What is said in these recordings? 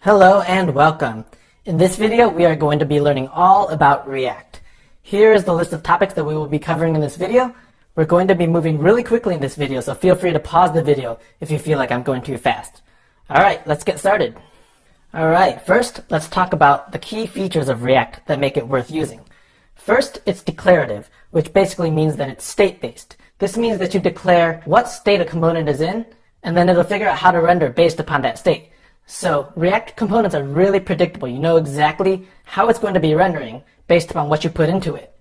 Hello and welcome. In this video, we are going to be learning all about React. Here is the list of topics that we will be covering in this video. We're going to be moving really quickly in this video, so feel free to pause the video if you feel like I'm going too fast. Alright, let's get started. Alright, first, let's talk about the key features of React that make it worth using. First, it's declarative, which basically means that it's state-based. This means that you declare what state a component is in, and then it'll figure out how to render based upon that state. So React components are really predictable. You know exactly how it's going to be rendering based upon what you put into it.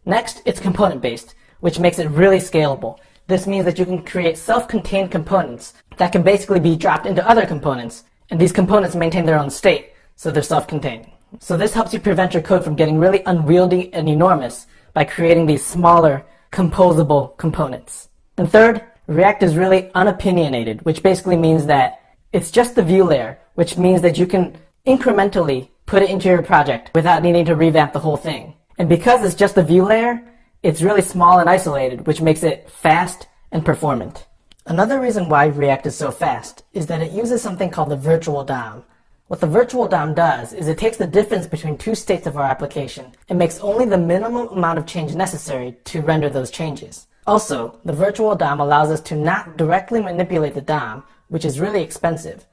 Next, it's component-based, which makes it really scalable. This means that you can create self-contained components that can basically be dropped into other components, and these components maintain their own state, so they're self-contained. So this helps you prevent your code from getting really unwieldy and enormous by creating these smaller, composable components. And third, React is really unopinionated, which basically means that it's just the view layer, which means that you can incrementally put it into your project without needing to revamp the whole thing. And because it's just the view layer, it's really small and isolated, which makes it fast and performant. Another reason why React is so fast is that it uses something called the virtual DOM. What the virtual DOM does is it takes the difference between two states of our application and makes only the minimum amount of change necessary to render those changes. Also, the virtual DOM allows us to not directly manipulate the DOM, which is really expensive,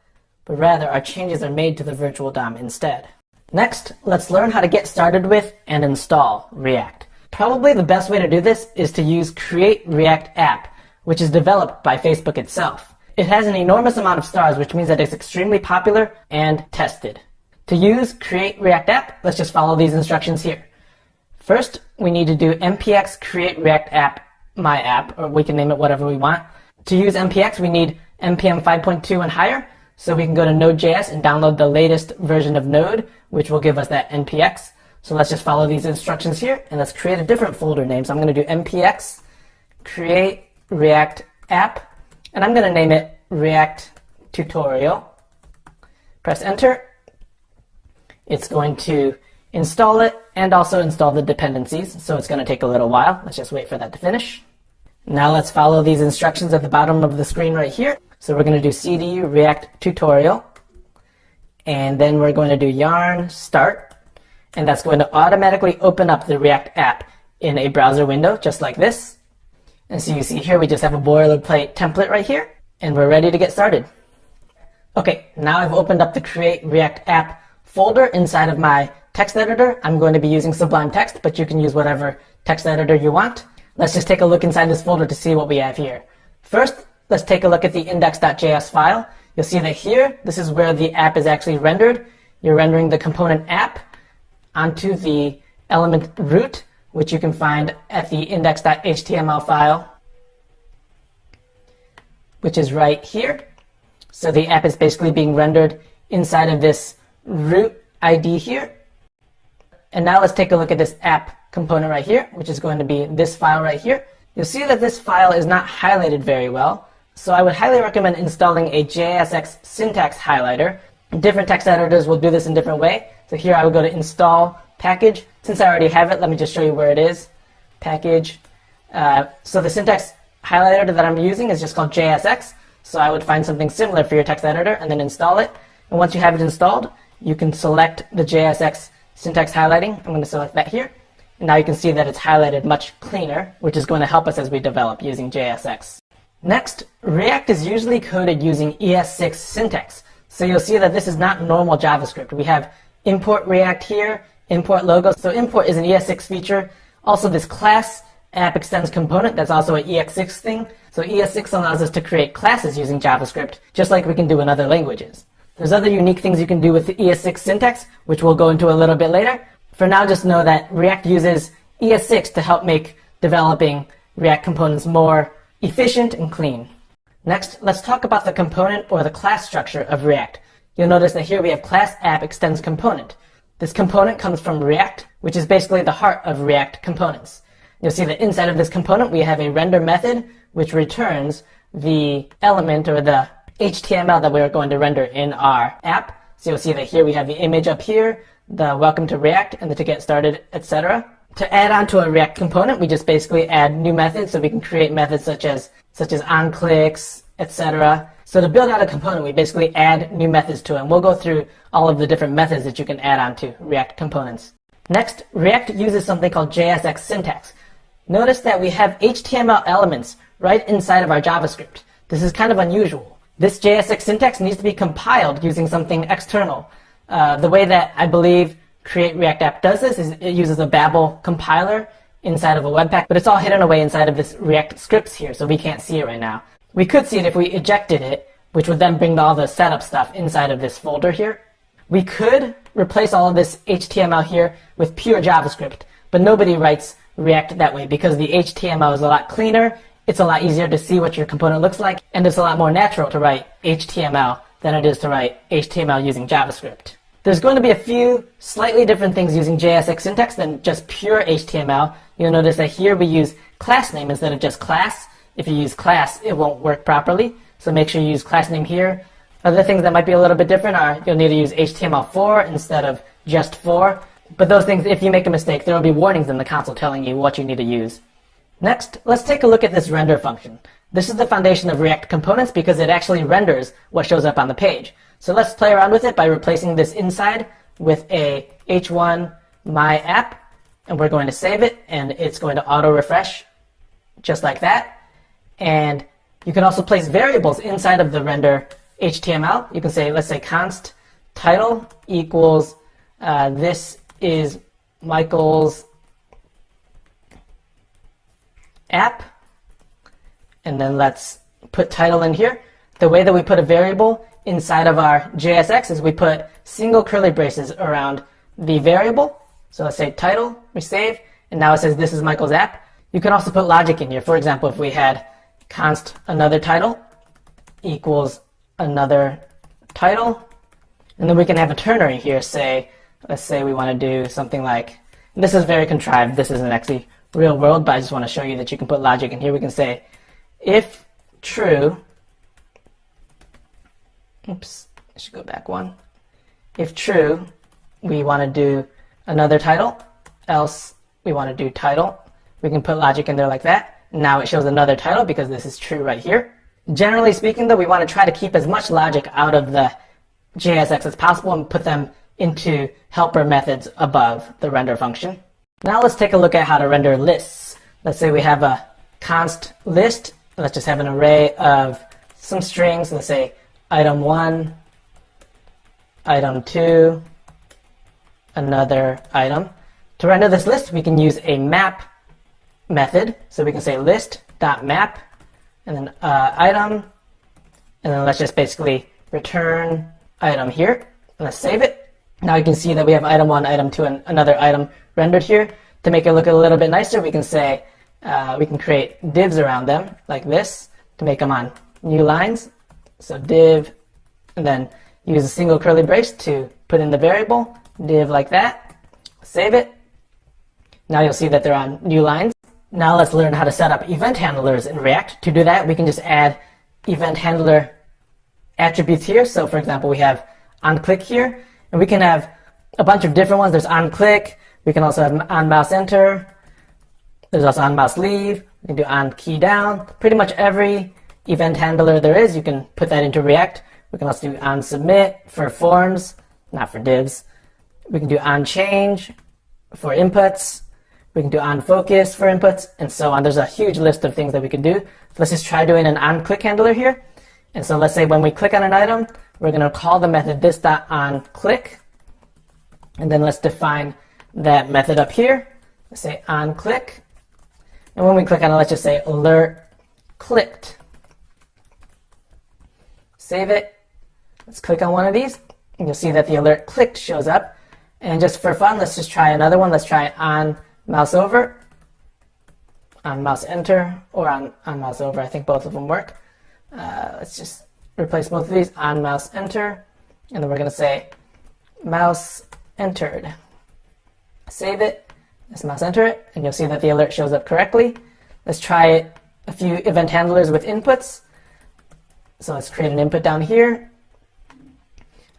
but rather our changes are made to the virtual DOM instead. Next, let's learn how to get started with and install React. Probably the best way to do this is to use Create React App, which is developed by Facebook itself. It has an enormous amount of stars, which means that it's extremely popular and tested. To use Create React App, let's just follow these instructions here. First, we need to do npx create react app my app, or we can name it whatever we want. To use npx, we need npm 5.2 and higher, so we can go to Node.js and download the latest version of Node, which will give us that npx. So let's just follow these instructions here, and let's create a different folder name. So I'm going to do npx create react app, and I'm going to name it React Tutorial. Press enter. It's going to install it and also install the dependencies, so it's going to take a little while. Let's just wait for that to finish. Now let's follow these instructions at the bottom of the screen right here. So we're going to do cd react tutorial, and then we're going to do yarn start, and that's going to automatically open up the React app in a browser window just like this. And so you see here we just have a boilerplate template right here, and we're ready to get started. Okay, now I've opened up the Create React App folder inside of my text editor. I'm going to be using Sublime Text, but you can use whatever text editor you want. Let's just take a look inside this folder to see what we have here. First, let's take a look at the index.js file. You'll see that here, this is where the app is actually rendered. You're rendering the component app onto the element root, which you can find at the index.html file, which is right here. So the app is basically being rendered inside of this root ID here. And now let's take a look at this app component right here, which is going to be this file right here. You'll see that this file is not highlighted very well, so I would highly recommend installing a JSX syntax highlighter. Different text editors will do this in a different way. So here I would go to install package. Since I already have it, let me just show you where it is. Package. So the syntax highlighter that I'm using is just called JSX, so I would find something similar for your text editor and then install it. And once you have it installed, you can select the JSX syntax highlighting. I'm going to select that here. And now you can see that it's highlighted much cleaner, which is going to help us as we develop using JSX. Next, React is usually coded using ES6 syntax. So you'll see that this is not normal JavaScript. We have import React here, import logo. So import is an ES6 feature. Also this class app extends component, that's also an ES6 thing. So ES6 allows us to create classes using JavaScript, just like we can do in other languages. There's other unique things you can do with the ES6 syntax, which we'll go into a little bit later. For now, just know that React uses ES6 to help make developing React components more efficient and clean. Next, let's talk about the component or the class structure of React. You'll notice that here we have class app extends component. This component comes from React, which is basically the heart of React components. You'll see that inside of this component we have a render method which returns the element or the HTML that we are going to render in our app. So you'll see that here we have the image up here, the welcome to React, and the to get started, etc. To add on to a React component, we just basically add new methods, so we can create methods such as such as onClicks, etc. So to build out a component, we basically add new methods to it, and we'll go through all of the different methods that you can add onto React components. Next, React uses something called JSX syntax. Notice that we have HTML elements right inside of our JavaScript. This is kind of unusual. This JSX syntax needs to be compiled using something external. The way that I believe Create React App does this is it uses a Babel compiler inside of a Webpack, but it's all hidden away inside of this React scripts here, so we can't see it right now. We could see it if we ejected it, which would then bring all the setup stuff inside of this folder here. We could replace all of this HTML here with pure JavaScript, but nobody writes React that way because the HTML is a lot cleaner, it's a lot easier to see what your component looks like, and it's a lot more natural to write HTML than it is to write HTML using JavaScript. There's going to be a few slightly different things using JSX syntax than just pure HTML. You'll notice that here we use class name instead of just class. If you use class, it won't work properly, so make sure you use class name here. Other things that might be a little bit different are you'll need to use HTML4 instead of just for. But those things, if you make a mistake, there will be warnings in the console telling you what you need to use. Next, let's take a look at this render function. This is the foundation of React components because it actually renders what shows up on the page. So let's play around with it by replacing this inside with a h1 my app, and we're going to save it, and it's going to auto refresh just like that. And you can also place variables inside of the render HTML. You can say, let's say const title equals this is Michael's app, and then let's put title in here. The way that we put a variable inside of our JSX is we put single curly braces around the variable. So let's say title, we save, and now it says this is Michael's app. You can also put logic in here. For example, if we had const another title equals another title, and then we can have a ternary here. Say, let's say we want to do something like, this is very contrived, this isn't actually real world, but I just want to show you that you can put logic in here. We can say if true, oops, I should go back one. If true, we want to do another title, else we want to do title. We can put logic in there like that. Now it shows another title because this is true right here. Generally speaking though, we want to try to keep as much logic out of the JSX as possible and put them into helper methods above the render function. Now let's take a look at how to render lists. Let's say we have a const list. Let's just have an array of some strings. Let's say item 1, item 2, another item. To render this list, we can use a map method. So we can say list.map, and then item, and then let's just basically return item here. Let's save it. Now you can see that we have item 1, item 2, and another item rendered here. To make it look a little bit nicer, we can say, we can create divs around them like this to make them on new lines. So div, and then use a single curly brace to put in the variable, div like that, save it. Now you'll see that they're on new lines. Now let's learn how to set up event handlers in React. To do that, we can just add event handler attributes here. So for example, we have onClick here, and we can have a bunch of different ones. There's onClick, we can also have onMouseEnter, there's also onMouseLeave, we can do onKeyDown. Pretty much every event handler there is, you can put that into React. We can also do onSubmit for forms, not for divs. We can do onChange for inputs. We can do onFocus for inputs, and so on. There's a huge list of things that we can do. So let's just try doing an onClick handler here. And so let's say when we click on an item, we're going to call the method this.onClick. And then let's define that method up here. Let's say onClick. And when we click on it, let's just say alert clicked. Save it. Let's click on one of these, and you'll see that the alert clicked shows up. And just for fun, let's just try another one. Let's try on mouse over, on mouse enter, or on mouse over. I think both of them work. Let's just replace both of these, on mouse enter, and then we're going to say mouse entered. Save it. Let's mouse enter it, and you'll see that the alert shows up correctly. Let's try a few event handlers with inputs. So let's create an input down here,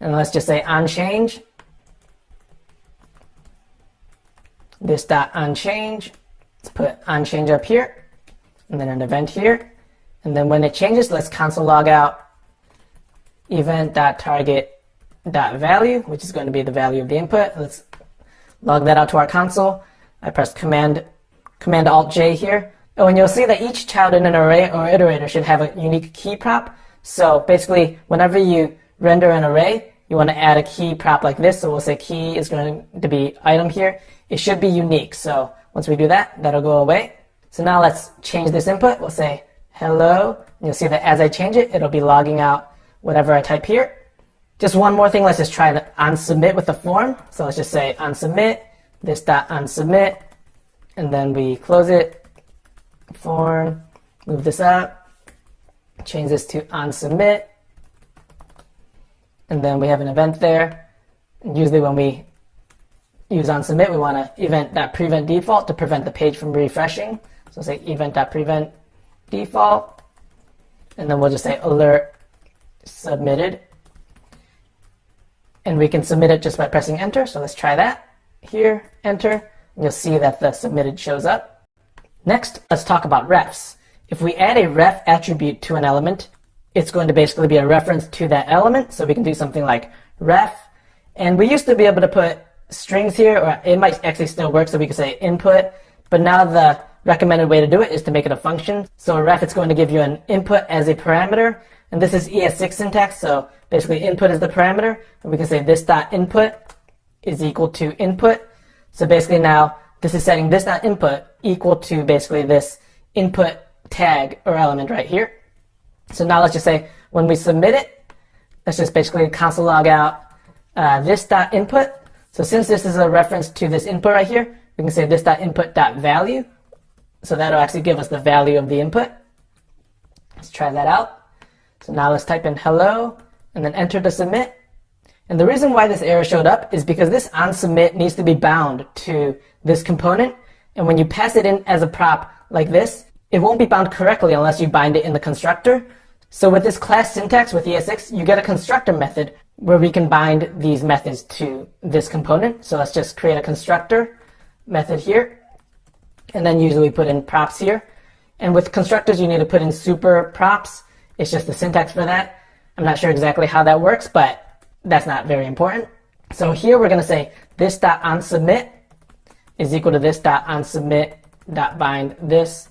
and let's just say onChange. This.onChange. Let's put onChange up here, and then an event here, And then when it changes, let's console log out event.target.value, which is going to be the value of the input. Let's log that out to our console. I press Command Alt J here. Oh, and you'll see that each child in an array or iterator should have a unique key prop. So basically, whenever you render an array, you want to add a key prop like this. So we'll say key is going to be item here. It should be unique. So once we do that, that'll go away. So now let's change this input. We'll say hello. And you'll see that as I change it, it'll be logging out whatever I type here. Just one more thing. Let's just try to onSubmit with the form. So let's just say onSubmit, this.onSubmit, and then we close it. Form, move this up, change this to onSubmit, and then we have an event there. And usually when we use onSubmit, we want to event.prevent default to prevent the page from refreshing. So say event.prevent default, and then we'll just say alert submitted. And we can submit it just by pressing enter. So let's try that. Here, enter, and you'll see that the submitted shows up. Next, let's talk about refs. If we add a ref attribute to an element, it's going to basically be a reference to that element. So we can do something like ref. And we used to be able to put strings here, or it might actually still work, so we could say input. But now the recommended way to do it is to make it a function. So a ref, it's going to give you an input as a parameter. And this is ES6 syntax. So basically input is the parameter. And we can say this.input is equal to input. So basically now this is setting this.input equal to basically this input tag or element right here. So now let's just say when we submit it, let's just basically console log out this.input. So since this is a reference to this input right here, we can say this.input.value. So that'll actually give us the value of the input. Let's try that out. So now let's type in hello and then enter to submit. And the reason why this error showed up is because this onSubmit needs to be bound to this component. And when you pass it in as a prop like this, it won't be bound correctly unless you bind it in the constructor. So with this class syntax with ES6, you get a constructor method where we can bind these methods to this component. So let's just create a constructor method here. And then usually we put in props here. And with constructors, you need to put in super props. It's just the syntax for that. I'm not sure exactly how that works, but that's not very important. So here we're going to say this.onSubmit is equal to this.onSubmit.bind this.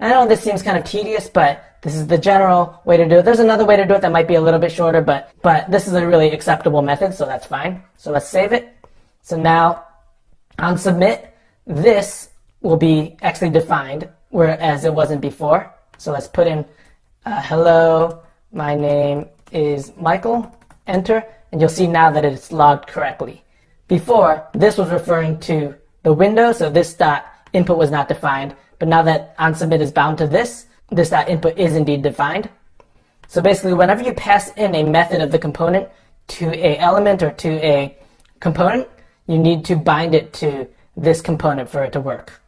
I know this seems kind of tedious, but this is the general way to do it. There's another way to do it that might be a little bit shorter, but this is a really acceptable method, so that's fine. So let's save it. So now on submit, this will be actually defined, whereas it wasn't before. So let's put in hello, my name is Michael, enter, and you'll see now that it's logged correctly. Before, this was referring to the window, so this dot input was not defined, but now that onSubmit is bound to this dot input is indeed defined. So basically, whenever you pass in a method of the component to a element or to a component, you need to bind it to this component for it to work.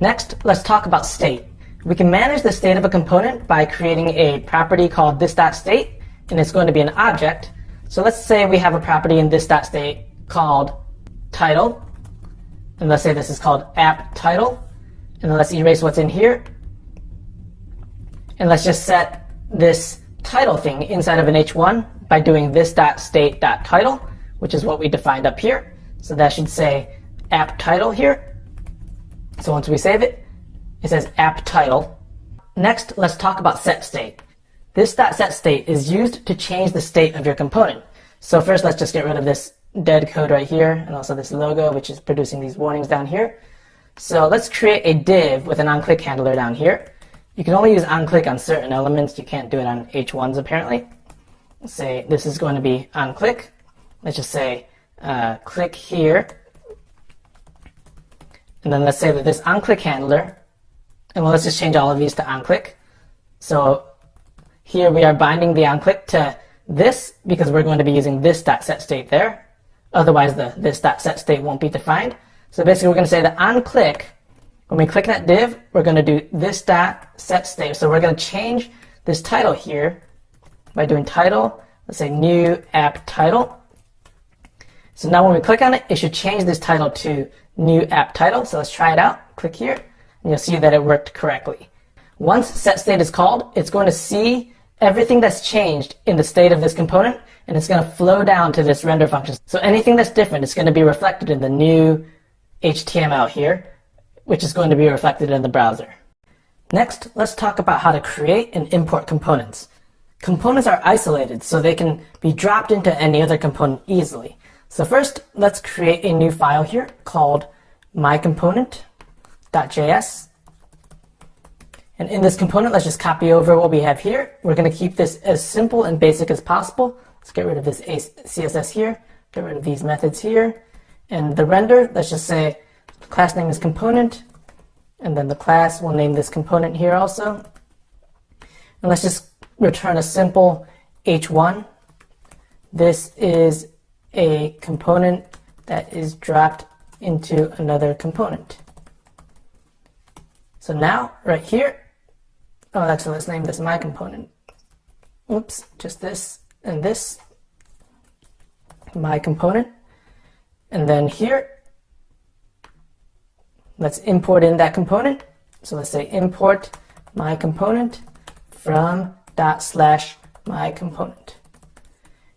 Next, let's talk about state. We can manage the state of a component by creating a property called this.state, and it's going to be an object. So let's say we have a property in this.state called title, and let's say this is called app title, and then let's erase what's in here, and let's just set this title thing inside of an h1 by doing this.state.title, which is what we defined up here. So that should say app title here. So once we save it, it says app title. Next, let's talk about set state. This.setState is used to change the state of your component. So first, let's just get rid of this dead code right here, and also this logo, which is producing these warnings down here. So let's create a div with an onClick handler down here. You can only use onClick on certain elements. You can't do it on h1s, apparently. Let's say this is going to be onClick. Let's just say click here. And then let's say that this onClick handler, and well, let's just change all of these to onClick. So here we are binding the onClick to this because we're going to be using this.setState there. Otherwise, the this.setState won't be defined. So basically, we're going to say that onClick, when we click that div, we're going to do this.setState. So we're going to change this title here by doing title. Let's say new app title. So now when we click on it, it should change this title to new app title. So let's try it out. Click here, and you'll see that it worked correctly. Once setState is called, it's going to see everything that's changed in the state of this component, and it's going to flow down to this render function. So anything that's different is going to be reflected in the new HTML here, which is going to be reflected in the browser. Next, let's talk about how to create and import components. Components are isolated, so they can be dropped into any other component easily. So first, let's create a new file here called myComponent.js. And in this component, let's just copy over what we have here. We're going to keep this as simple and basic as possible. Let's get rid of this CSS here, get rid of these methods here. And the render, let's just say the class name is component, and then the class will name this component here also. And let's just return a simple h1. This is a component that is dropped into another component. So now, right here, actually let's name this my component. Oops, just this and this, my component. And then here, let's import in that component. So let's say import my component from /my component.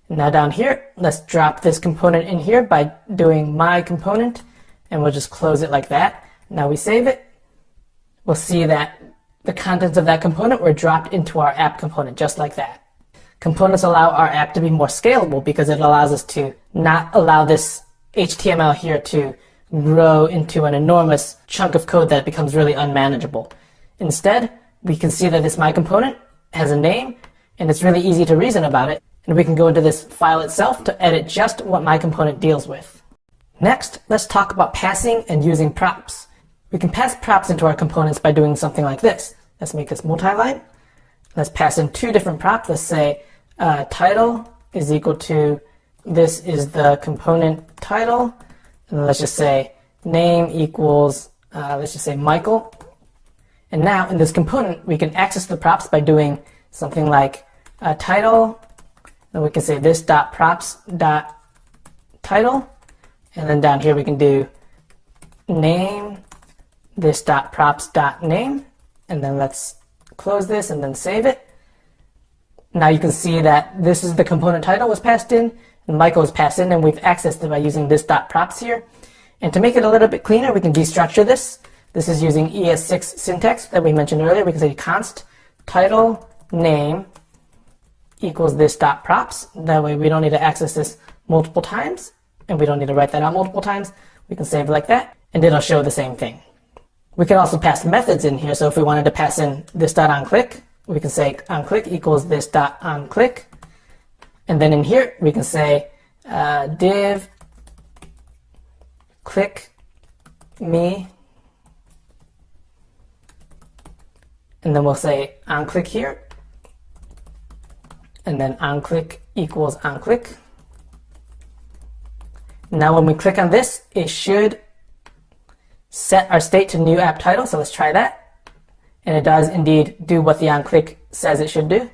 And now down here, let's drop this component in here by doing my component, and we'll just close it like that. Now we save it. We'll see that the contents of that component were dropped into our app component, just like that. Components allow our app to be more scalable because it allows us to not allow this HTML here to grow into an enormous chunk of code that becomes really unmanageable. Instead, we can see that this my component has a name, and it's really easy to reason about it. And we can go into this file itself to edit just what my component deals with. Next, let's talk about passing and using props. We can pass props into our components by doing something like this. Let's make this multi-line. Let's pass in two different props. Let's say title is equal to, this is the component title. And let's just say name equals, let's just say Michael. And now in this component, we can access the props by doing something like title. Then we can say this dot props dot title. And then down here we can do name, this dot props dot name. And then let's close this and then save it. Now you can see that this is the component title was passed in, and Michael was passed in, and we've accessed it by using this dot props here. And to make it a little bit cleaner, we can destructure this. This is using ES6 syntax that we mentioned earlier. We can say const title name equals this dot props. That way we don't need to access this multiple times, and we don't need to write that out multiple times. We can save it like that, and it'll show the same thing. We can also pass methods in here. So if we wanted to pass in this dot onClick, we can say onClick equals this dot onClick. And then in here, we can say div click me. And then we'll say onClick here. And then onClick equals onClick. Now when we click on this, it should set our state to new app title. So let's try that. And it does indeed do what the onClick says it should do.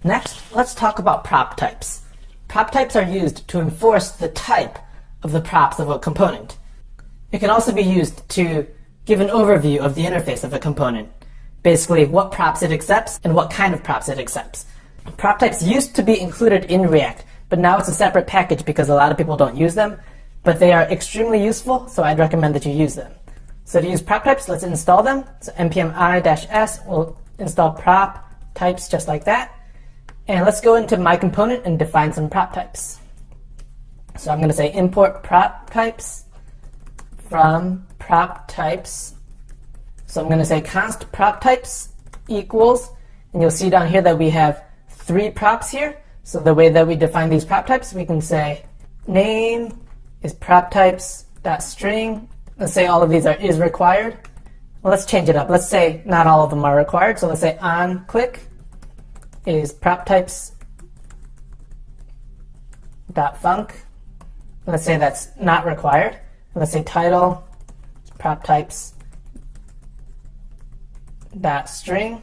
Next, let's talk about prop types. Prop types are used to enforce the type of the props of a component. It can also be used to give an overview of the interface of a component. Basically, what props it accepts and what kind of props it accepts. Prop types used to be included in React, but now it's a separate package because a lot of people don't use them. But they are extremely useful, so I'd recommend that you use them. So to use prop types, let's install them. So npm i-s will install prop types just like that. And let's go into my component and define some prop types. So I'm going to say import prop types from prop types. So I'm going to say const prop types equals, and you'll see down here that we have 3 props here. So the way that we define these prop types, we can say name is prop types dot string. Let's say all of these is required. Well, let's change it up. Let's say not all of them are required. So let's say onClick is prop types dot func. Let's say that's not required. Let's say title prop types dot string,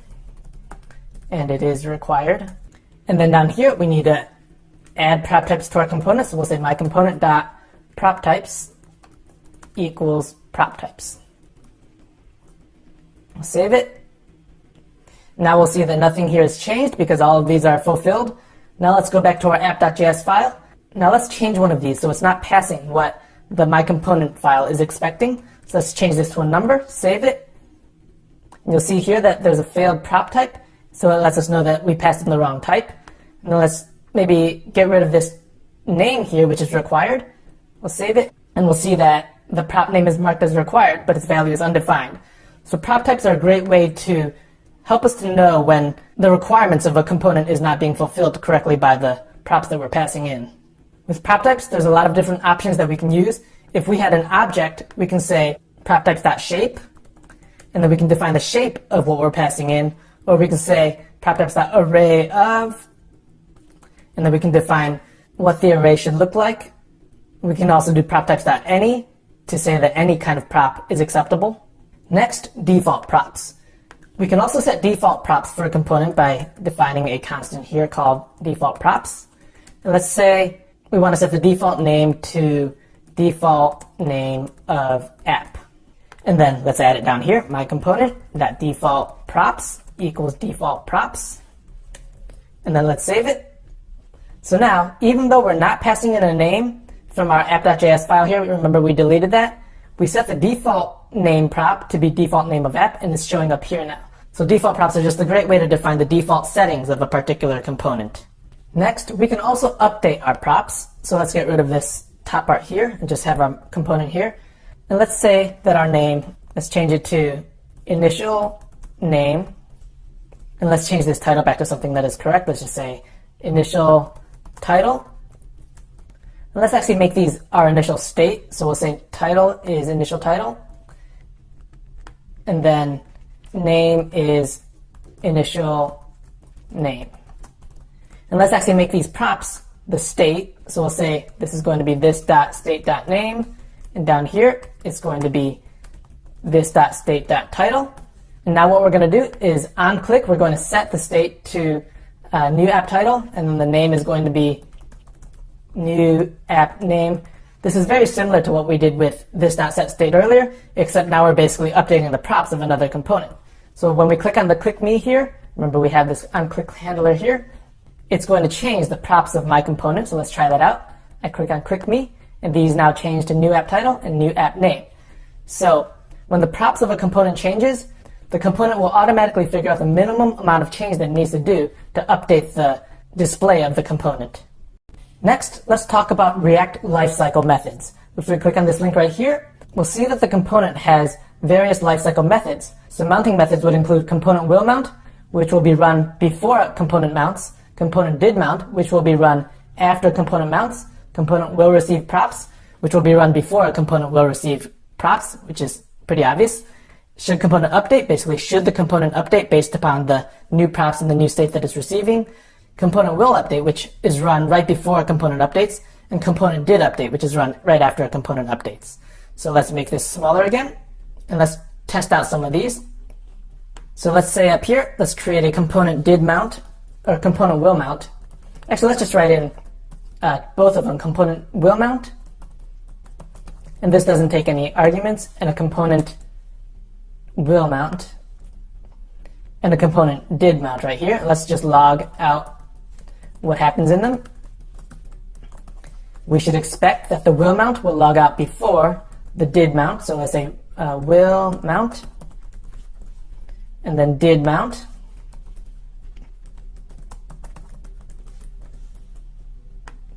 and it is required. And then down here we need to add prop types to our component. So we'll say my component dot prop types equals prop types. We'll save it, Now we'll see that nothing here has changed because all of these are fulfilled. Now let's go back to our app.js file. Now let's change one of these so it's not passing what the myComponent file is expecting. So let's change this to a number, save it. And you'll see here that there's a failed prop type, so it lets us know that we passed in the wrong type. And then let's maybe get rid of this name here, which is required. We'll save it, and we'll see that the prop name is marked as required, but its value is undefined. So prop types are a great way to help us to know when the requirements of a component is not being fulfilled correctly by the props that we're passing in. With prop types, there's a lot of different options that we can use. If we had an object, we can say prop types.shape, and then we can define the shape of what we're passing in, or we can say prop types.array of, and then we can define what the array should look like. We can also do prop types.any to say that any kind of prop is acceptable. Next, default props. We can also set default props for a component by defining a constant here called default props. And let's say we want to set the default name to default name of app. And then let's add it down here, myComponent.default props equals default props. And then let's save it. So now, even though we're not passing in a name from our app.js file here, remember we deleted that, we set the default name prop to be default name of app, and it's showing up here now. So default props are just a great way to define the default settings of a particular component. Next, we can also update our props. So let's get rid of this top part here and just have our component here. And let's say that our name, let's change it to initial name. And let's change this title back to something that is correct. Let's just say initial title. And let's actually make these our initial state. So we'll say title is initial title. And then name is initial name. And let's actually make these props the state. So we'll say this is going to be this.state.name, and down here it's going to be this.state.title. And now what we're going to do is on click, we're going to set the state to new app title, and then the name is going to be new app name. This is very similar to what we did with this.setState earlier, except now we're basically updating the props of another component. So when we click on the click me here, remember we have this onClick handler here, it's going to change the props of my component. So let's try that out. I click on click me, and these now change to new app title and new app name. So when the props of a component changes, the component will automatically figure out the minimum amount of change that it needs to do to update the display of the component. Next, let's talk about React lifecycle methods. If we click on this link right here, we'll see that the component has various lifecycle methods. So mounting methods would include component will mount, which will be run before component mounts, component did mount, which will be run after component mounts, component will receive props, which will be run before a component will receive props, which is pretty obvious. Should component update, basically should the component update based upon the new props and the new state that it's receiving. Component will update, which is run right before a component updates, and component did update, which is run right after a component updates. So let's make this smaller again, and let's test out some of these. So let's say up here, let's create a component did mount, or component will mount. Actually, let's just write in both of them, component will mount, and this doesn't take any arguments, and a component will mount, and a component did mount right here. Let's just log out what happens in them. We should expect that the will mount will log out before the did mount. So let's say will mount, and then did mount.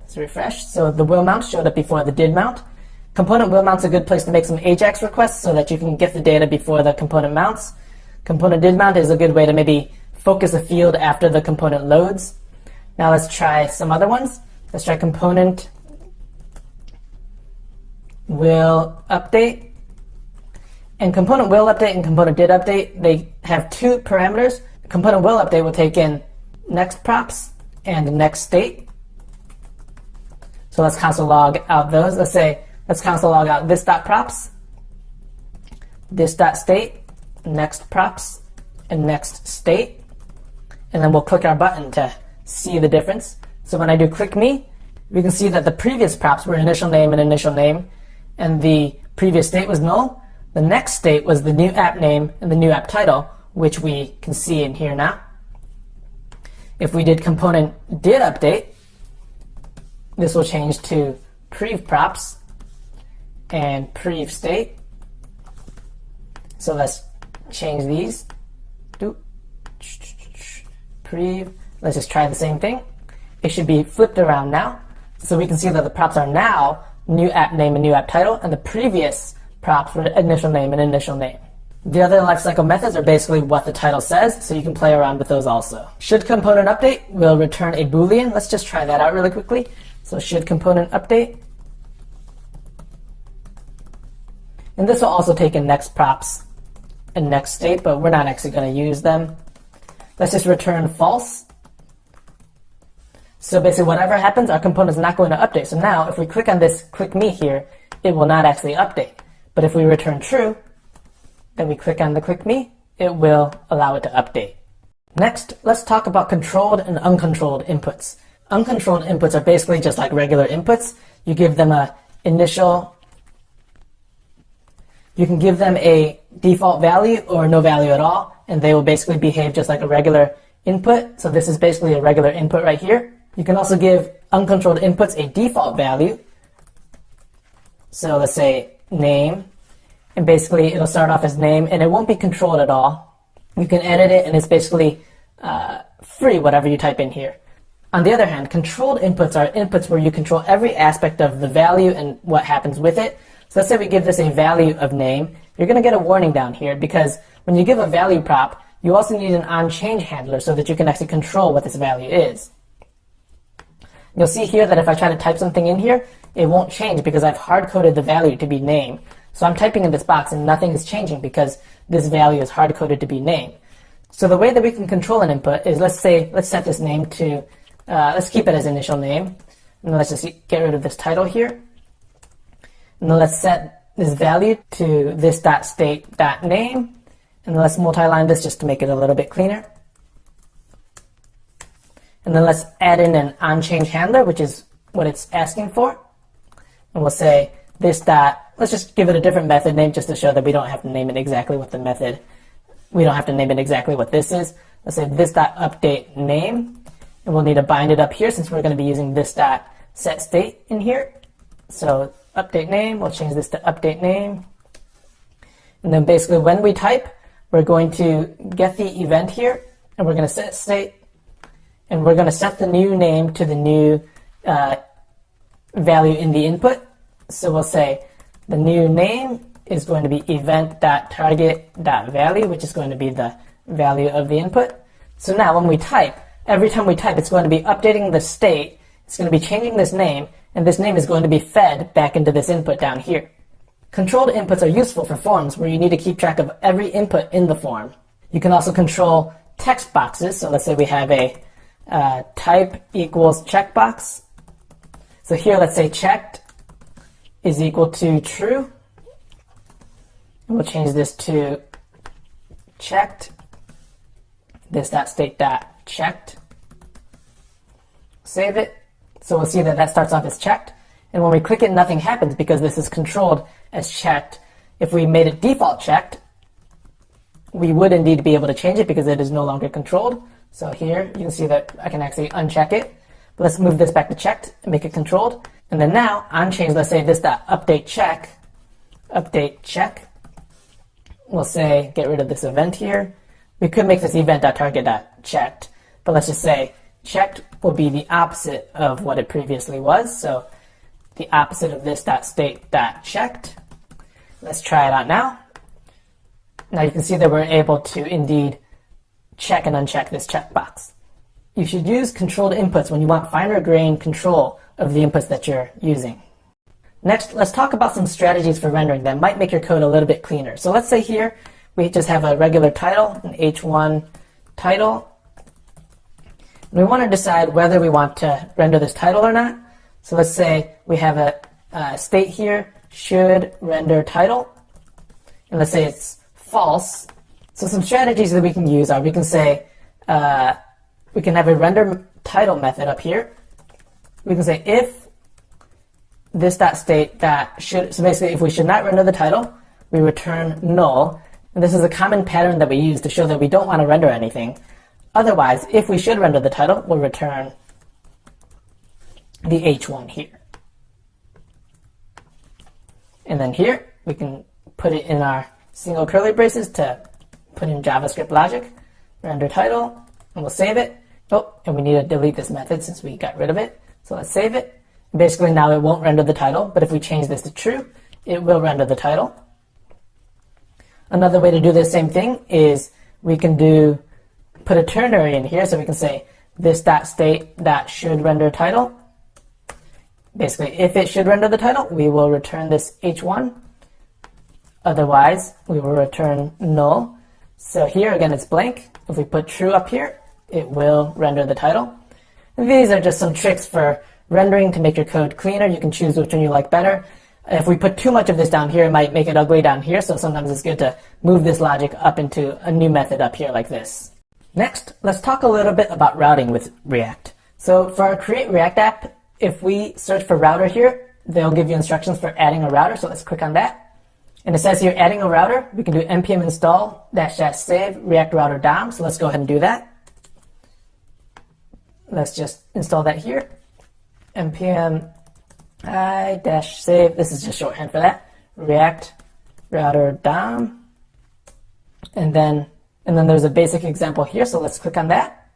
Let's refresh. So the will mount showed up before the did mount. Component will mount's a good place to make some AJAX requests so that you can get the data before the component mounts. Component did mount is a good way to maybe focus a field after the component loads. Now let's try some other ones. Let's try component will update. And component will update and component did update, they have two parameters. Component will update will take in next props and next state. So let's console log out those. Let's console log out this.props, this.state, next props, and next state. And then we'll click our button to see the difference. So when I do click me, we can see that the previous props were initial name, and the previous state was null. The next state was the new app name and the new app title, which we can see in here now. If we did component did update, this will change to prev props and prev state. So let's change these. Prev. Let's just try the same thing. It should be flipped around now. So we can see that the props are now new app name and new app title, and the previous props were initial name and initial name. The other lifecycle methods are basically what the title says, so you can play around with those also. Should component update will return a Boolean. Let's just try that out really quickly. So should component update. And this will also take in next props and next state, but we're not actually going to use them. Let's just return false. So basically whatever happens, our component is not going to update. So now if we click on this click me here, it will not actually update. But if we return true, then we click on the click me, it will allow it to update. Next, let's talk about controlled and uncontrolled inputs. Uncontrolled inputs are basically just like regular inputs. You give them a initial, you can give them a default value or no value at all, and they will basically behave just like a regular input. So this is basically a regular input right here. You can also give uncontrolled inputs a default value. So let's say name, and basically it'll start off as name, and it won't be controlled at all. You can edit it, and it's basically free, whatever you type in here. On the other hand, controlled inputs are inputs where you control every aspect of the value and what happens with it. So let's say we give this a value of name. You're going to get a warning down here, because when you give a value prop, you also need an onChange handler so that you can actually control what this value is. You'll see here that if I try to type something in here, it won't change because I've hard-coded the value to be name. So I'm typing in this box and nothing is changing because this value is hard-coded to be name. So the way that we can control an input is, let's set this name to, let's keep it as initial name. And then let's just get rid of this title here. And then let's set this value to this.state.name. And then let's multi-line this just to make it a little bit cleaner. And then let's add in an onChange handler, which is what it's asking for. And we'll say let's just give it a different method name just to show that we don't have to name it exactly what the method, we don't have to name it exactly what this is. Let's say this.update name. And we'll need to bind it up here since we're going to be using this.setState in here. So update name, we'll change this to update name. And then basically when we type, we're going to get the event here, and we're going to set state, and we're going to set the new name to the new value in the input. So we'll say the new name is going to be event.target.value, which is going to be the value of the input. So now when we type, every time we type, it's going to be updating the state, it's going to be changing this name, and this name is going to be fed back into this input down here. Controlled inputs are useful for forms where you need to keep track of every input in the form. You can also control text boxes. So let's say we have a type equals checkbox. So here, let's say checked is equal to true. And we'll change this to checked, this.state.checked. Save it. So we'll see that that starts off as checked. And when we click it, nothing happens because this is controlled as checked. If we made it default checked, we would indeed be able to change it because it is no longer controlled. So here you can see that I can actually uncheck it. But let's move this back to checked and make it controlled. And then now onChange, let's say this.update check, update check. We'll say get rid of this event here. We could make this event.target.checked, but let's just say checked will be the opposite of what it previously was. So the opposite of this.state.checked. Let's try it out now. Now you can see that we're able to indeed check and uncheck this checkbox. You should use controlled inputs when you want finer-grained control of the inputs that you're using. Next, let's talk about some strategies for rendering that might make your code a little bit cleaner. So let's say here we just have a regular title, an h1 title. And we want to decide whether we want to render this title or not. So let's say we have a state here, should render title. And let's say it's false. So some strategies that we can use are, we can say, we can have a render title method up here. We can say if this.state that should, so basically if we should not render the title, we return null. And this is a common pattern that we use to show that we don't want to render anything. Otherwise, if we should render the title, we'll return the h1 here. And then here, we can put it in our single curly braces to put in JavaScript logic, render title, and we'll save it. Oh, and we need to delete this method since we got rid of it. So let's save it. Basically now it won't render the title, but if we change this to true, it will render the title. Another way to do the same thing is we can put a ternary in here, so we can say this.state.should render title. Basically, if it should render the title, we will return this h1. Otherwise, we will return null. So here again, it's blank. If we put true up here, it will render the title. And these are just some tricks for rendering to make your code cleaner. You can choose which one you like better. If we put too much of this down here, it might make it ugly down here. So sometimes it's good to move this logic up into a new method up here like this. Next, let's talk a little bit about routing with React. So for our Create React app, if we search for router here, they'll give you instructions for adding a router. So let's click on that. And it says here adding a router. We can do npm install --save react router dom. So let's go ahead and do that. Let's just install that here. npm i-save. This is just shorthand for that. React router dom. And then there's a basic example here. So let's click on that.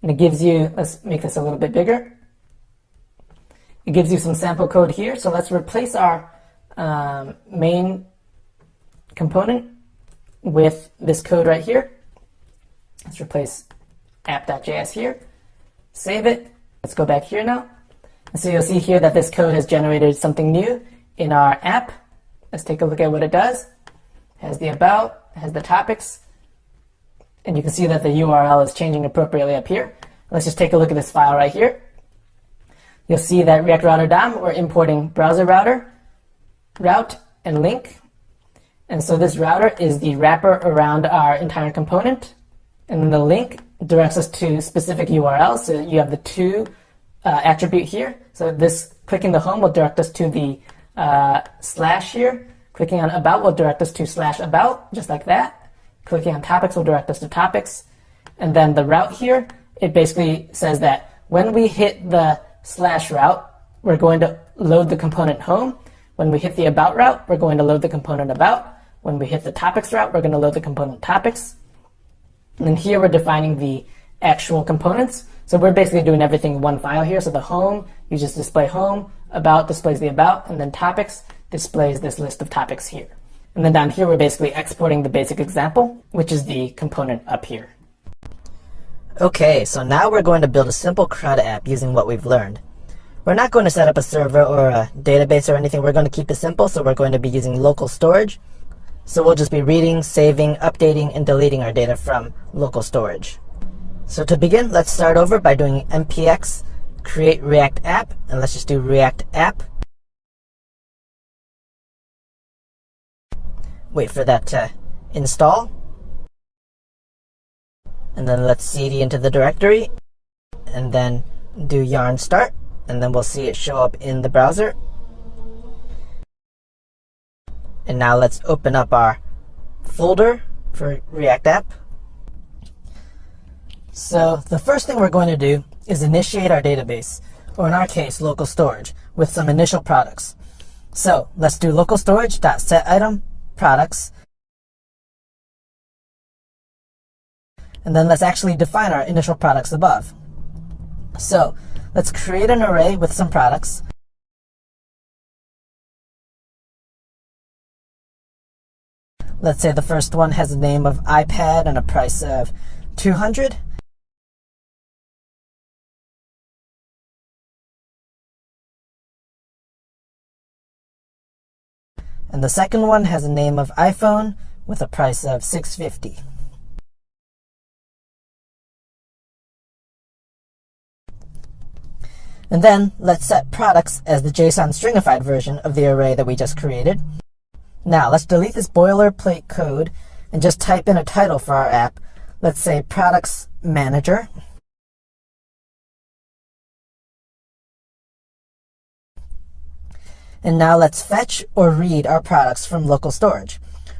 And it gives you, let's make this a little bit bigger. It gives you some sample code here. So let's replace our main component with this code right here. Let's replace app.js here. Save it. Let's go back here now. And so you'll see here that this code has generated something new in our app. Let's take a look at what it does. It has the about, it has the topics, and you can see that the URL is changing appropriately up here. Let's just take a look at this file right here. You'll see that React Router DOM, we're importing browser router, route, and link. And so this router is the wrapper around our entire component. And then the link directs us to specific URLs. So you have the to attribute here. So this clicking the home will direct us to the slash here. Clicking on about will direct us to /about, just like that. Clicking on topics will direct us to topics. And then the route here, it basically says that when we hit the /route, we're going to load the component home. When we hit the about route, we're going to load the component about. When we hit the topics route, we're going to load the component topics. And then here we're defining the actual components. So we're basically doing everything in one file here. So the home, you just display home, about displays the about, and then topics displays this list of topics here. And then down here, we're basically exporting the basic example, which is the component up here. Okay, so now we're going to build a simple CRUD app using what we've learned. We're not going to set up a server or a database or anything. We're going to keep it simple, so we're going to be using local storage. So we'll just be reading, saving, updating, and deleting our data from local storage. So to begin, let's start over by doing npx create react app, and let's just do react app. Wait for that to install. And then let's cd into the directory, and then do yarn start, and then we'll see it show up in the browser. And now let's open up our folder for React app. So the first thing we're going to do is initiate our database, or in our case, local storage, with some initial products. So let's do local storage.setItem products. And then let's actually define our initial products above. So let's create an array with some products. Let's say the first one has a name of iPad and a price of 200. And the second one has a name of iPhone with a price of $650. And then let's set products as the JSON stringified version of the array that we just created. Now let's delete this boilerplate code and just type in a title for our app. Let's say Products Manager. And now let's fetch or read our products from local storage.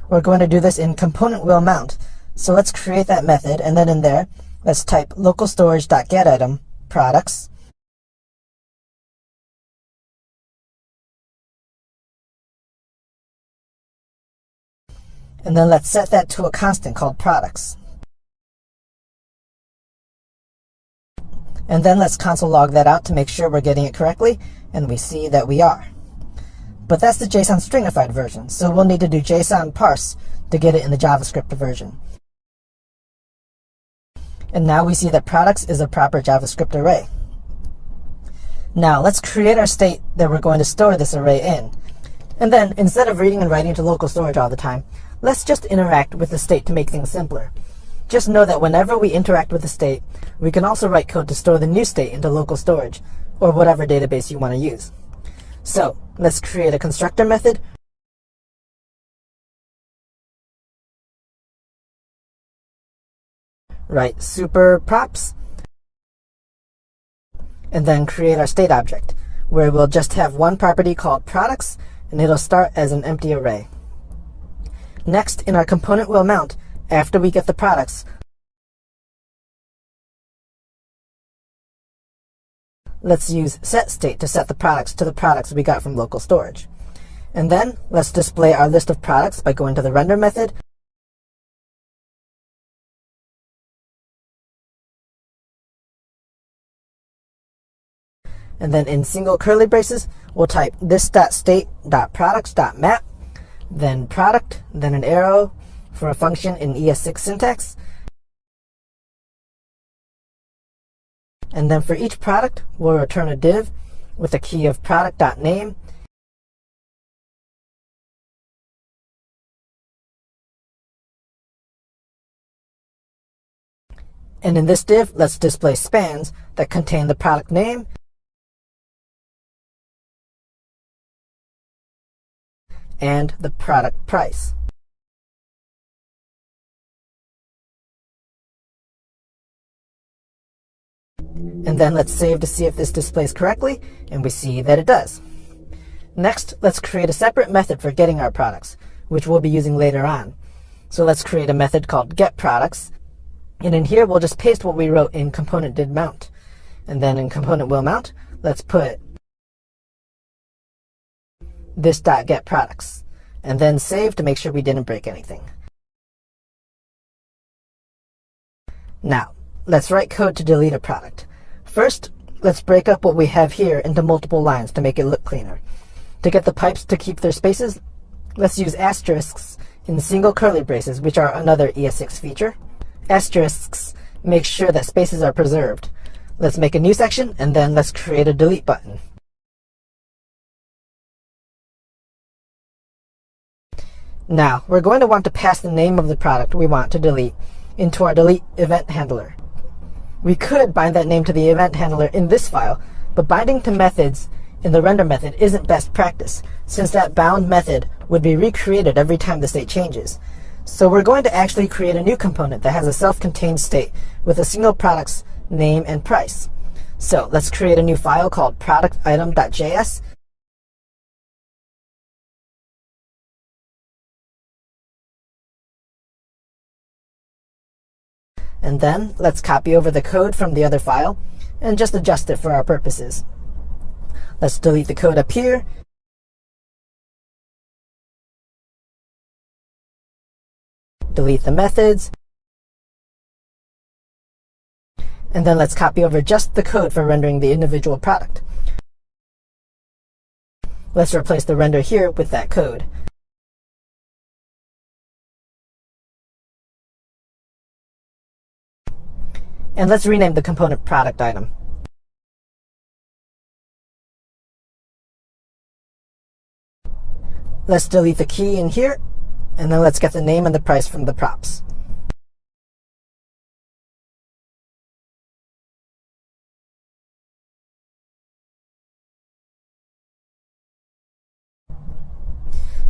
we're going to do this in component will mount. So let's create that method, and then in there, let's type local storage.getItem products. And then let's set that to a constant called products. And then let's console log that out to make sure we're getting it correctly, and we see that we are. But that's the JSON stringified version, so we'll need to do JSON parse to get it in the JavaScript version. And now we see that products is a proper JavaScript array. Now let's create our state that we're going to store this array in. And then, instead of reading and writing to local storage all the time, let's just interact with the state to make things simpler. Just know that whenever we interact with the state, we can also write code to store the new state into local storage, or whatever database you want to use. So let's create a constructor method. Write super props. And then create our state object, where we'll just have one property called products, and it'll start as an empty array. Next, in our component will mount, after we get the products, let's use setState to set the products to the products we got from local storage. And then let's display our list of products by going to the render method. And then in single curly braces, we'll type this.state.products.map, then product, then an arrow for a function in ES6 syntax. And then for each product, we'll return a div with a key of product.name. And in this div, let's display spans that contain the product name and the product price. And then let's save to see if this displays correctly, and we see that it does. Next, let's create a separate method for getting our products, which we'll be using later on. So let's create a method called getProducts, and in here we'll just paste what we wrote in component did mount. And then in component will mount, let's put this.getProducts, and then save to make sure we didn't break anything. Now, let's write code to delete a product. First, let's break up what we have here into multiple lines to make it look cleaner. To get the pipes to keep their spaces, let's use asterisks in single curly braces, which are another ES6 feature. Asterisks make sure that spaces are preserved. Let's make a new section, and then let's create a delete button. Now, we're going to want to pass the name of the product we want to delete into our delete event handler. We could bind that name to the event handler in this file, but binding to methods in the render method isn't best practice, since that bound method would be recreated every time the state changes. So we're going to actually create a new component that has a self-contained state with a single product's name and price. So let's create a new file called productitem.js. And then let's copy over the code from the other file and just adjust it for our purposes. Let's delete the code up here. Delete the methods. And then let's copy over just the code for rendering the individual product. Let's replace the render here with that code. And let's rename the component product item. Let's delete the key in here, and then let's get the name and the price from the props.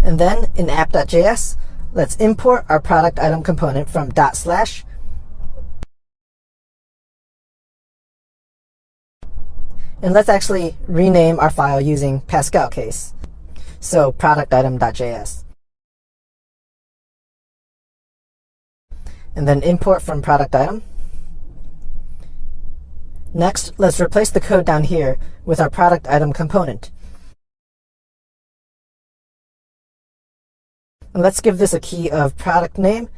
And then in app.js, let's import our product item component from // and let's actually rename our file using Pascal case. So productitem.js. and then import from product item. Next, let's replace the code down here with our product item component. And let's give this a key of product name.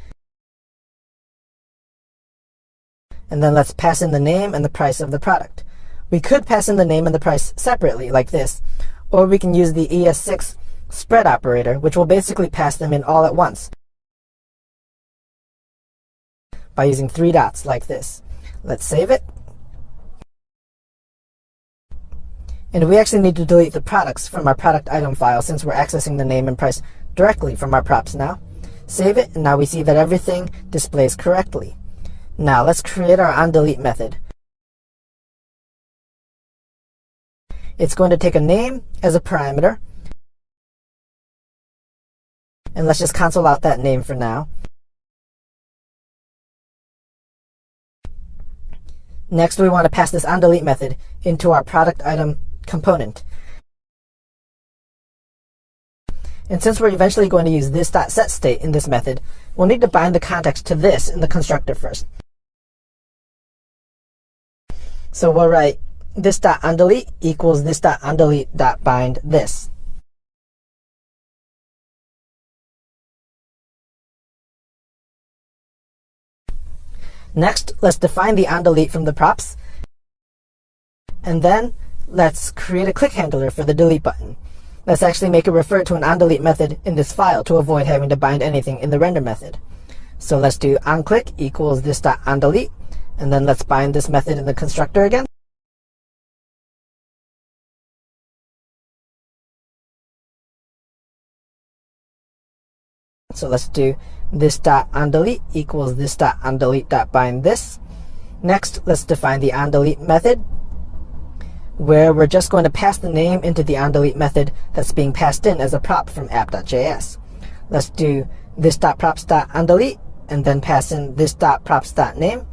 And then let's pass in the name and the price of the product. We could pass in the name and the price separately, like this, or we can use the ES6 spread operator, which will basically pass them in all at once by using 3 dots, like this. Let's save it. And we actually need to delete the products from our product item file since we're accessing the name and price directly from our props now. Save it, and now we see that everything displays correctly. Now let's create our onDelete method. It's going to take a name as a parameter. And let's just console out that name for now. Next, we want to pass this onDelete method into our product item component. And since we're eventually going to use this .setState in this method, we'll need to bind the context to this in the constructor first. So we'll write this.onDelete equals this.onDelete.bind this. Next, let's define the onDelete from the props. And then let's create a click handler for the delete button. Let's actually make it refer to an onDelete method in this file to avoid having to bind anything in the render method. So let's do onClick equals this.onDelete, and then let's bind this method in the constructor again. So let's do this.onDelete equals this.onDelete.bind this. Next, let's define the onDelete method, where we're just going to pass the name into the onDelete method that's being passed in as a prop from app.js. Let's do this.props.onDelete, and then pass in this.props.name.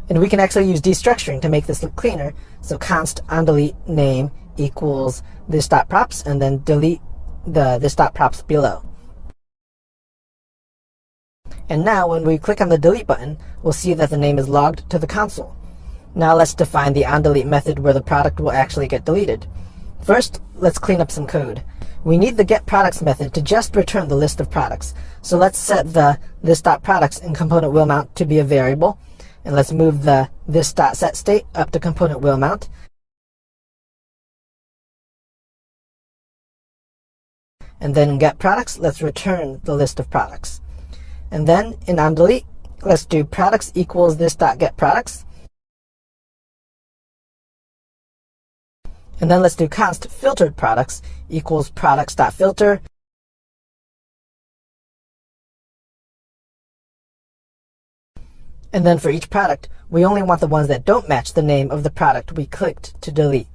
And we can actually use destructuring to make this look cleaner. So const onDelete name equals this.props, and then delete the this.props below. And now when we click on the delete button, we'll see that the name is logged to the console. Now let's define the onDelete method where the product will actually get deleted. First, let's clean up some code. We need the getProducts method to just return the list of products. So let's set the this.products in component will mount to be a variable. And let's move the this.setState up to component will mount. And then in getProducts, let's return the list of products. And then in onDelete, let's do products equals this.getProducts. And then let's do const filtered products equals products.filter. And then for each product, we only want the ones that don't match the name of the product we clicked to delete.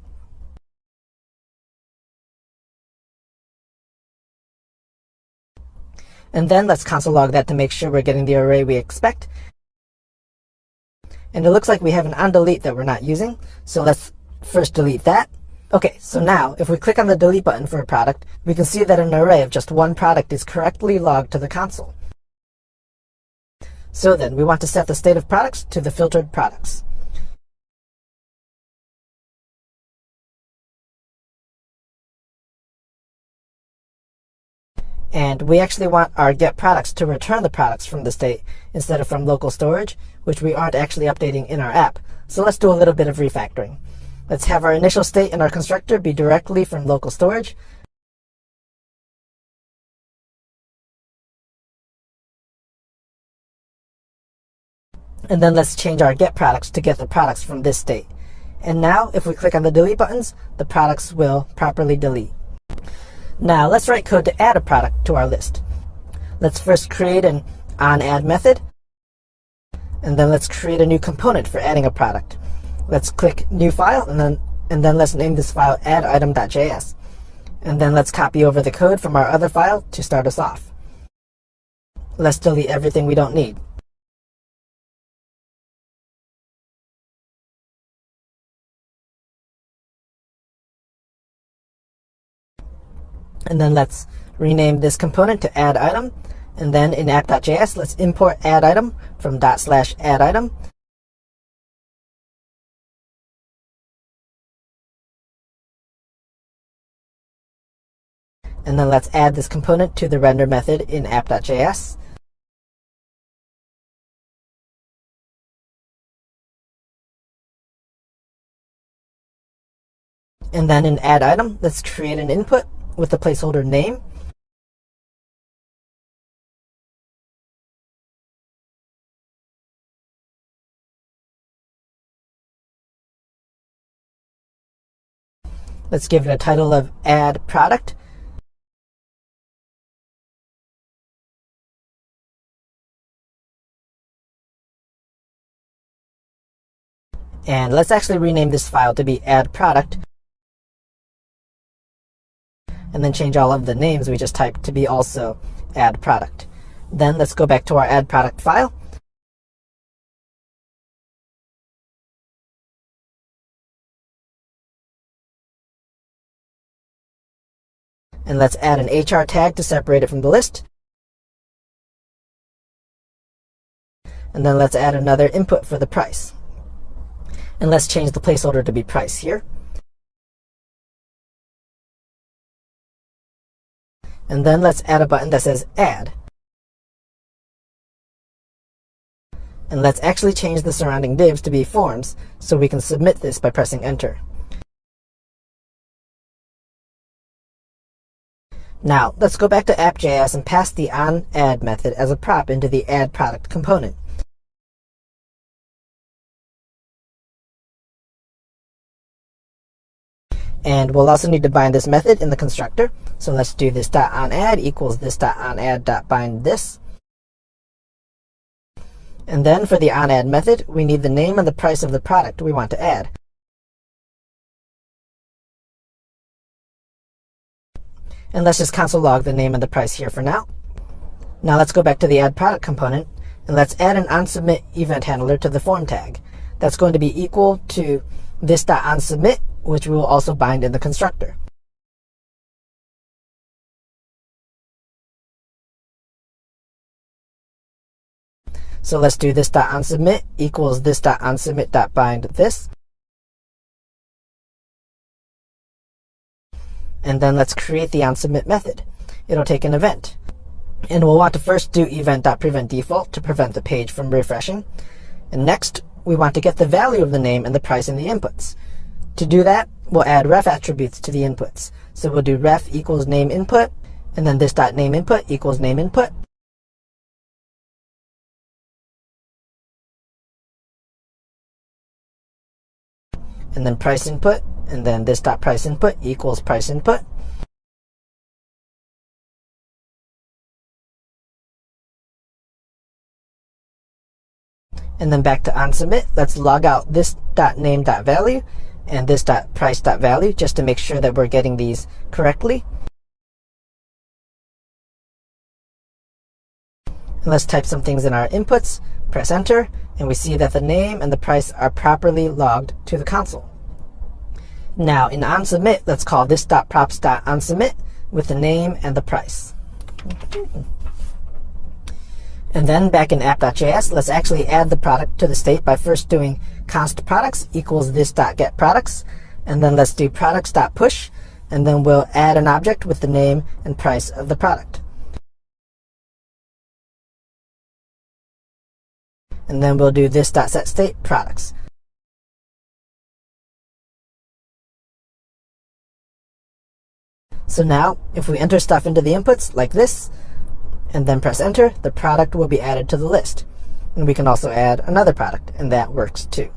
And then let's console log that to make sure we're getting the array we expect. And it looks like we have an onDelete that we're not using, so let's first delete that. Okay, so now if we click on the delete button for a product, we can see that an array of just one product is correctly logged to the console. So then we want to set the state of products to the filtered products. And we actually want our getProducts to return the products from the state instead of from local storage, which we aren't actually updating in our app. So let's do a little bit of refactoring. Let's have our initial state in our constructor be directly from local storage. And then let's change our getProducts to get the products from this state. And now, if we click on the delete buttons, the products will properly delete. Now, let's write code to add a product to our list. Let's first create an onAdd method. And then let's create a new component for adding a product. Let's click New File, and then let's name this file additem.js. And then let's copy over the code from our other file to start us off. Let's delete everything we don't need. And then let's rename this component to add item. And then in app.js, let's import add item from /add item. And then let's add this component to the render method in app.js. And then in add item, let's create an input with the placeholder name. Let's give it a title of add product. And let's actually rename this file to be add product. And then change all of the names we just typed to be also add product. Then let's go back to our add product file. And let's add an HR tag to separate it from the list. And then let's add another input for the price. And let's change the placeholder to be price here. And then let's add a button that says add. And let's actually change the surrounding divs to be forms so we can submit this by pressing enter. Now let's go back to app.js and pass the onAdd method as a prop into the add product component. And we'll also need to bind this method in the constructor. So let's do this .onAdd equals this .onAdd.bind this. And then for the onAdd method, we need the name and the price of the product we want to add. And let's just console log the name and the price here for now. Now let's go back to the add product component and let's add an onSubmit event handler to the form tag. That's going to be equal to this .onSubmit, which we will also bind in the constructor. So let's do this .onSubmit equals this .onSubmit.bind this. And then let's create the onSubmit method. It'll take an event. And we'll want to first do event.preventDefault to prevent the page from refreshing. And next, we want to get the value of the name and the price in the inputs. To do that, we'll add ref attributes to the inputs. So we'll do ref equals name input, and then this .name input equals name input. And then price input, and then this .price input equals price input. And then back to onSubmit, let's log out this .name.value and this .price.value just to make sure that we're getting these correctly. And let's type some things in our inputs, press enter, and we see that the name and the price are properly logged to the console. Now in onSubmit, let's call this .props.onSubmit with the name and the price. And then back in app.js, let's actually add the product to the state by first doing const products equals this .get products, and then let's do products.push, and then we'll add an object with the name and price of the product. And then we'll do this .setState products. So now, if we enter stuff into the inputs like this, and then press enter, the product will be added to the list. And we can also add another product, and that works too.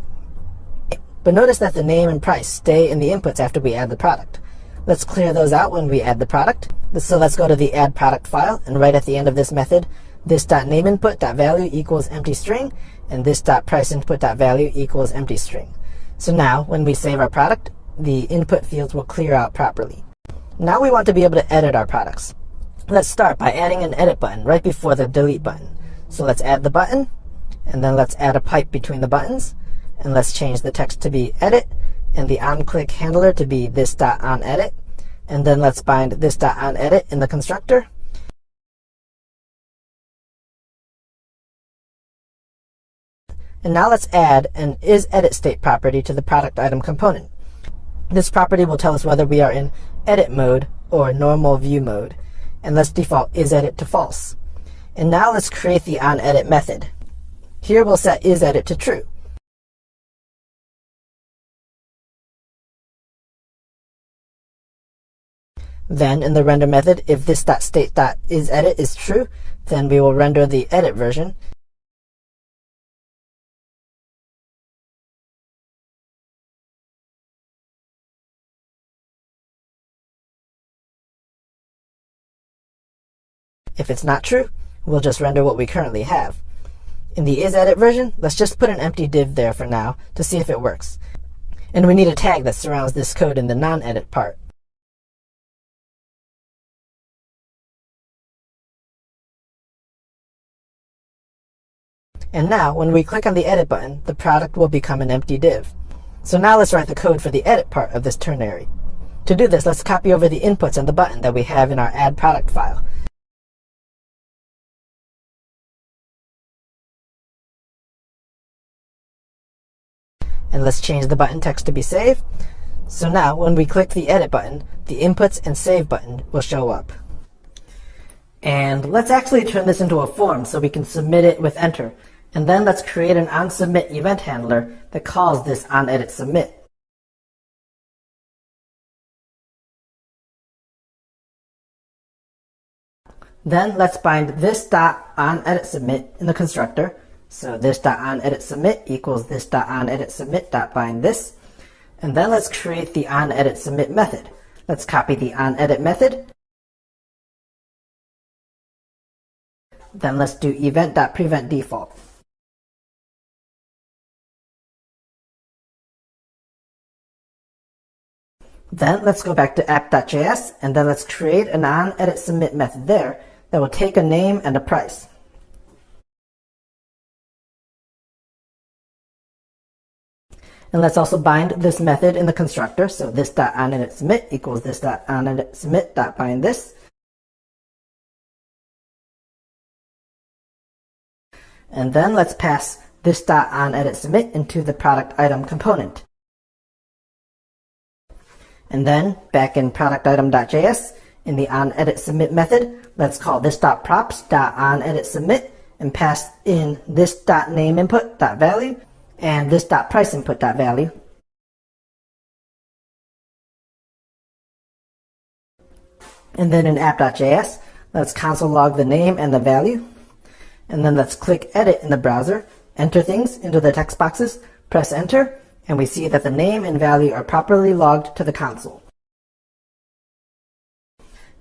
But notice that the name and price stay in the inputs after we add the product. Let's clear those out when we add the product. So let's go to the add product file, and right at the end of this method, this .nameinput.value equals empty string, and this .priceinput.value equals empty string. So now, when we save our product, the input fields will clear out properly. Now we want to be able to edit our products. Let's start by adding an edit button right before the delete button. So let's add the button, and then let's add a pipe between the buttons, and let's change the text to be edit, and the onClick handler to be this .onEdit, and then let's bind this .onEdit in the constructor. And now let's add an isEditState property to the product item component. This property will tell us whether we are in edit mode or normal view mode. And let's default isEdit to false. And now let's create the onEdit method. Here we'll set isEdit to true. Then in the render method, if this.state.isEdit is true, then we will render the edit version. If it's not true, we'll just render what we currently have. In the isEdit version, let's just put an empty div there for now to see if it works. And we need a tag that surrounds this code in the non-edit part. And now, when we click on the edit button, the product will become an empty div. So now let's write the code for the edit part of this ternary. To do this, let's copy over the inputs and the button that we have in our add product file. And let's change the button text to be save. So now, when we click the edit button, the inputs and save button will show up. And let's actually turn this into a form so we can submit it with enter. And then let's create an onSubmit event handler that calls this onEditSubmit. Then let's bind this.onEditSubmit in the constructor. So this.onEditSubmit equals this.onEditSubmit.bind this. And then let's create the onEditSubmit method. Let's copy the onEdit method. Then let's do event.preventDefault. Then let's go back to app.js, and then let's create an onEditSubmit method there that will take a name and a price. And let's also bind this method in the constructor. So this.onEditSubmit equals this.onEditSubmit.bind this. And then let's pass this.onEditSubmit into the product item component. And then back in productitem.js, in the onEditSubmit method, let's call this.props.onEditSubmit and pass in this.nameinput.value and this.priceinput.value. And then in app.js, let's console log the name and the value. And then let's click edit in the browser, enter things into the text boxes, press enter, and we see that the name and value are properly logged to the console.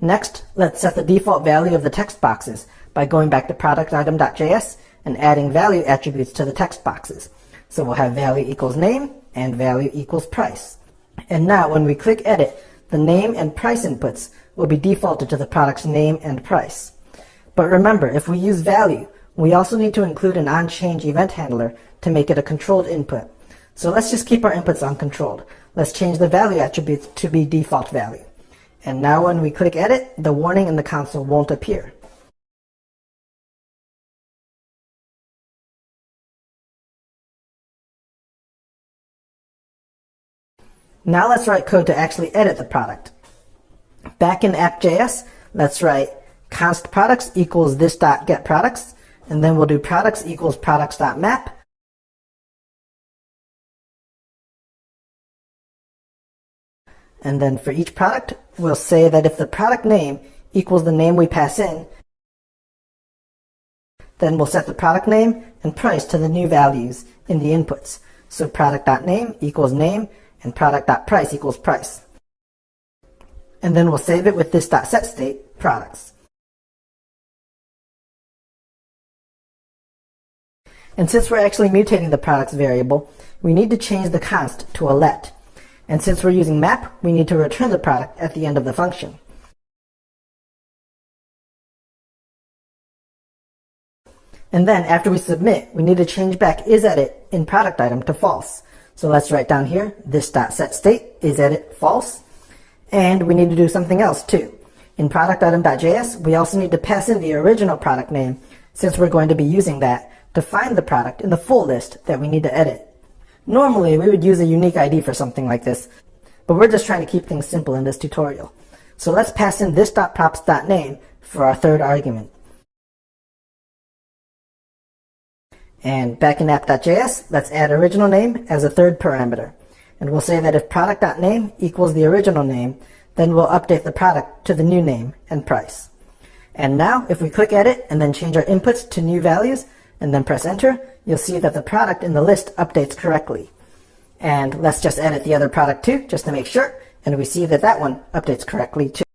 Next, let's set the default value of the text boxes by going back to productitem.js and adding value attributes to the text boxes. So we'll have value equals name and value equals price. And now when we click edit, the name and price inputs will be defaulted to the product's name and price. But remember, if we use value, we also need to include an onChange event handler to make it a controlled input. So let's just keep our inputs uncontrolled. Let's change the value attributes to be default value. And now when we click edit, the warning in the console won't appear. Now let's write code to actually edit the product. Back in app.js, let's write const products equals this.getProducts, and then we'll do products equals products.map. And then for each product, we'll say that if the product name equals the name we pass in, then we'll set the product name and price to the new values in the inputs. So product.name equals name and product.price equals price. And then we'll save it with this.setState products. And since we're actually mutating the products variable, we need to change the const to a let. And since we're using map, we need to return the product at the end of the function. And then after we submit, we need to change back isEdit in product item to false. So let's write down here this.setState isEdit false. And we need to do something else too. In productitem.js, we also need to pass in the original product name since we're going to be using that to find the product in the full list that we need to edit. Normally, we would use a unique ID for something like this, but we're just trying to keep things simple in this tutorial. So let's pass in this.props.name for our third argument. And back in app.js, let's add original name as a third parameter. And we'll say that if product.name equals the original name, then we'll update the product to the new name and price. And now, if we click edit and then change our inputs to new values, and then press enter, you'll see that the product in the list updates correctly. And let's just edit the other product too, just to make sure, and we see that that one updates correctly too.